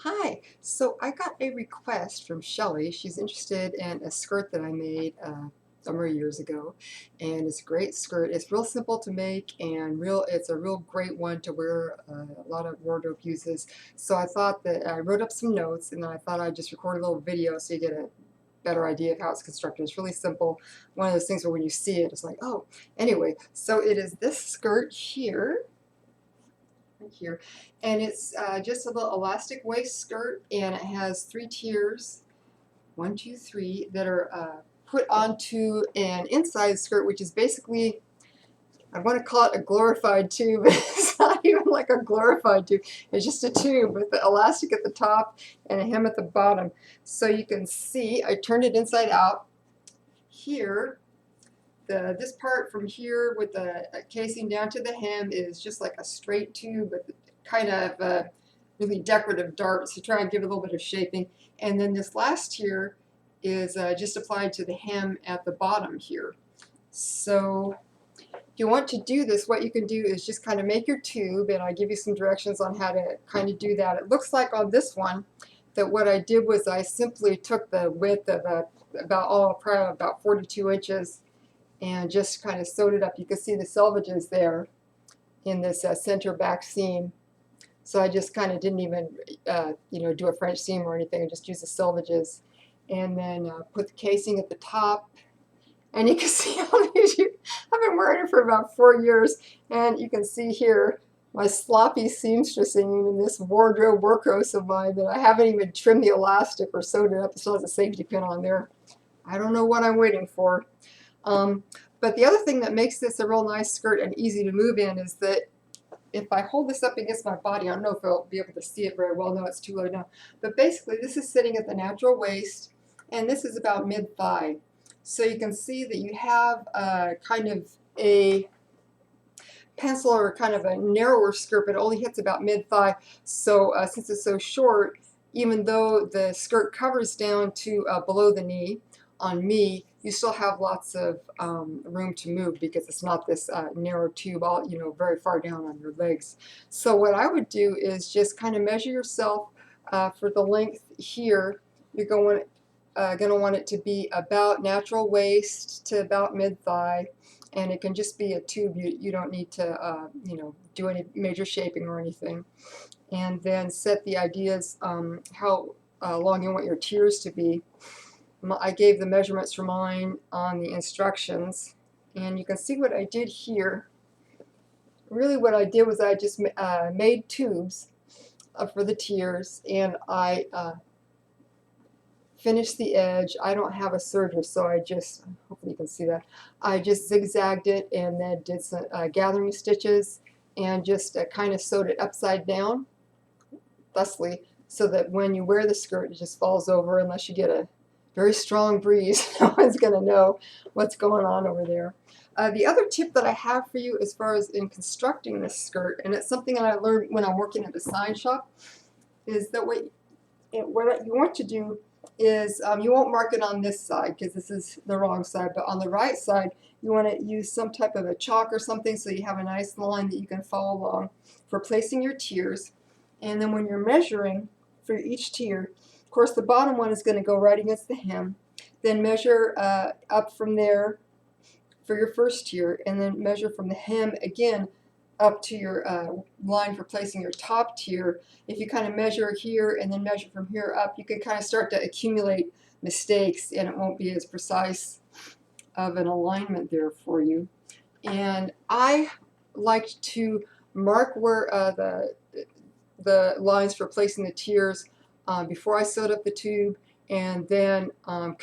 Hi, so I got a request from Shelly. She's interested in a skirt that I made a number of years ago, and it's a great skirt. It's real simple to make and it's a real great one to wear. A lot of wardrobe uses. So I thought that I wrote up some notes, and then I thought I'd just record a little video so you get a better idea of how it's constructed. It's really simple. One of those things where when you see it, it's like, oh. Anyway, so it is this skirt here. Right here, and it's just a little elastic waist skirt, and it has three tiers, one, two, three, that are put onto an inside skirt, which is basically, I want to call it a glorified tube. It's not even like a glorified tube. It's just a tube with the elastic at the top and a hem at the bottom. So you can see, I turned it inside out. Here, this part from here with the casing down to the hem is just like a straight tube with kind of really decorative darts to try and give it a little bit of shaping. And then this last tier is just applied to the hem at the bottom here. So if you want to do this, what you can do is just kind of make your tube, and I give you some directions on how to kind of do that. It looks like on this one that what I did was I simply took the width of probably about 42 inches and just kind of sewed it up. You can see the selvages there in this center back seam. So I just kind of didn't even, do a French seam or anything. I just used the selvages, and then put the casing at the top. And you can see how these. I've been wearing it for about 4 years, and you can see here my sloppy seamstressing in this wardrobe workhorse of mine that I haven't even trimmed the elastic or sewed it up. It still has a safety pin on there. I don't know what I'm waiting for. But the other thing that makes this a real nice skirt and easy to move in is that if I hold this up against my body, I don't know if I'll be able to see it very well. No, it's too low now. But basically, this is sitting at the natural waist, and this is about mid-thigh. So you can see that you have kind of a pencil or kind of a narrower skirt, but it only hits about mid-thigh. So since it's so short, even though the skirt covers down to below the knee, on me, you still have lots of room to move because it's not this narrow tube all, very far down on your legs. So what I would do is just kind of measure yourself for the length here. You're going to want it to be about natural waist to about mid-thigh, and it can just be a tube. You don't need to do any major shaping or anything. And then set the ideas how long you want your tiers to be. I gave the measurements for mine on the instructions, and you can see what I did here. Really what I did was I just made tubes for the tiers, and I finished the edge. I don't have a serger, so hopefully you can see that, I just zigzagged it and then did some gathering stitches and just kind of sewed it upside down, thusly, so that when you wear the skirt, it just falls over unless you get a very strong breeze. No one's going to know what's going on over there. The other tip that I have for you as far as in constructing this skirt, and it's something that I learned when I'm working at the sign shop, is that what you want to do is you won't mark it on this side because this is the wrong side, but on the right side you want to use some type of a chalk or something so you have a nice line that you can follow along for placing your tiers. And then when you're measuring for each tier, of course, the bottom one is going to go right against the hem. Then measure up from there for your first tier, and then measure from the hem again up to your line for placing your top tier. If you kind of measure here and then measure from here up, you can kind of start to accumulate mistakes, and it won't be as precise of an alignment there for you. And I like to mark where the lines for placing the tiers before I sewed up the tube, and then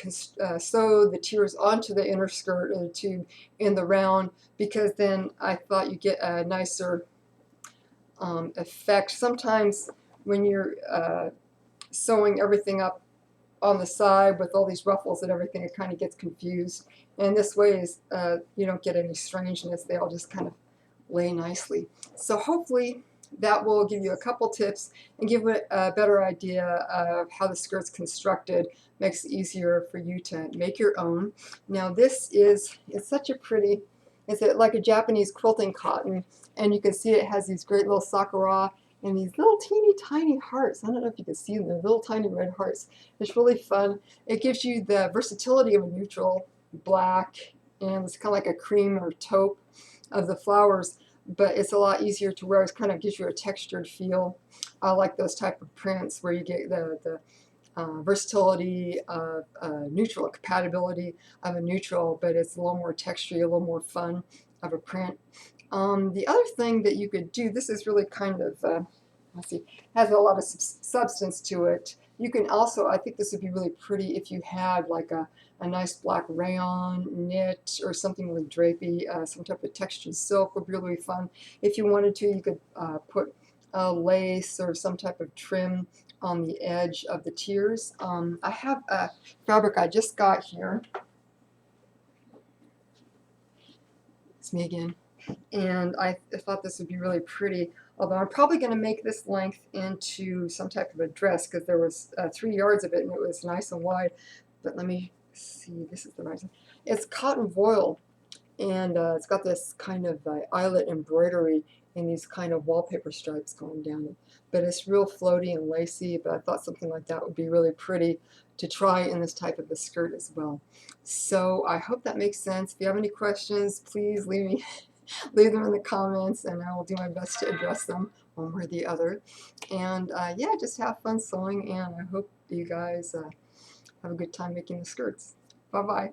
sew the tiers onto the inner skirt of the tube in the round, because then I thought you get a nicer effect. Sometimes when you're sewing everything up on the side with all these ruffles and everything, it kind of gets confused. And this way is you don't get any strangeness. They all just kind of lay nicely. So hopefully that will give you a couple tips and give it a better idea of how the skirt's constructed. Makes it easier for you to make your own. Now it's such a pretty, it's like a Japanese quilting cotton, and you can see it has these great little sakura and these little teeny tiny hearts. I don't know if you can see them, they're little tiny red hearts. It's really fun. It gives you the versatility of a neutral black, and it's kind of like a cream or taupe of the flowers, but it's a lot easier to wear. It kind of gives you a textured feel. I like those type of prints where you get the versatility of neutral, compatibility of a neutral, but it's a little more textury, a little more fun of a print. The other thing that you could do, this is really kind of, let's see, has a lot of substance to it. You can also, I think this would be really pretty if you had like a nice black rayon knit or something with drapey, some type of textured silk would be really fun. If you wanted to, you could put a lace or some type of trim on the edge of the tiers. I have a fabric I just got here. It's me again. And I thought this would be really pretty, although I'm probably going to make this length into some type of a dress because there was 3 yards of it and it was nice and wide. But let me see, this is the right one. It's cotton voile, and it's got this kind of eyelet embroidery and these kind of wallpaper stripes going down it. But it's real floaty and lacy, but I thought something like that would be really pretty to try in this type of a skirt as well. So I hope that makes sense. If you have any questions, please leave them in the comments, and I will do my best to address them one way or the other. And yeah, just have fun sewing, and I hope you guys have a good time making the skirts. Bye-bye.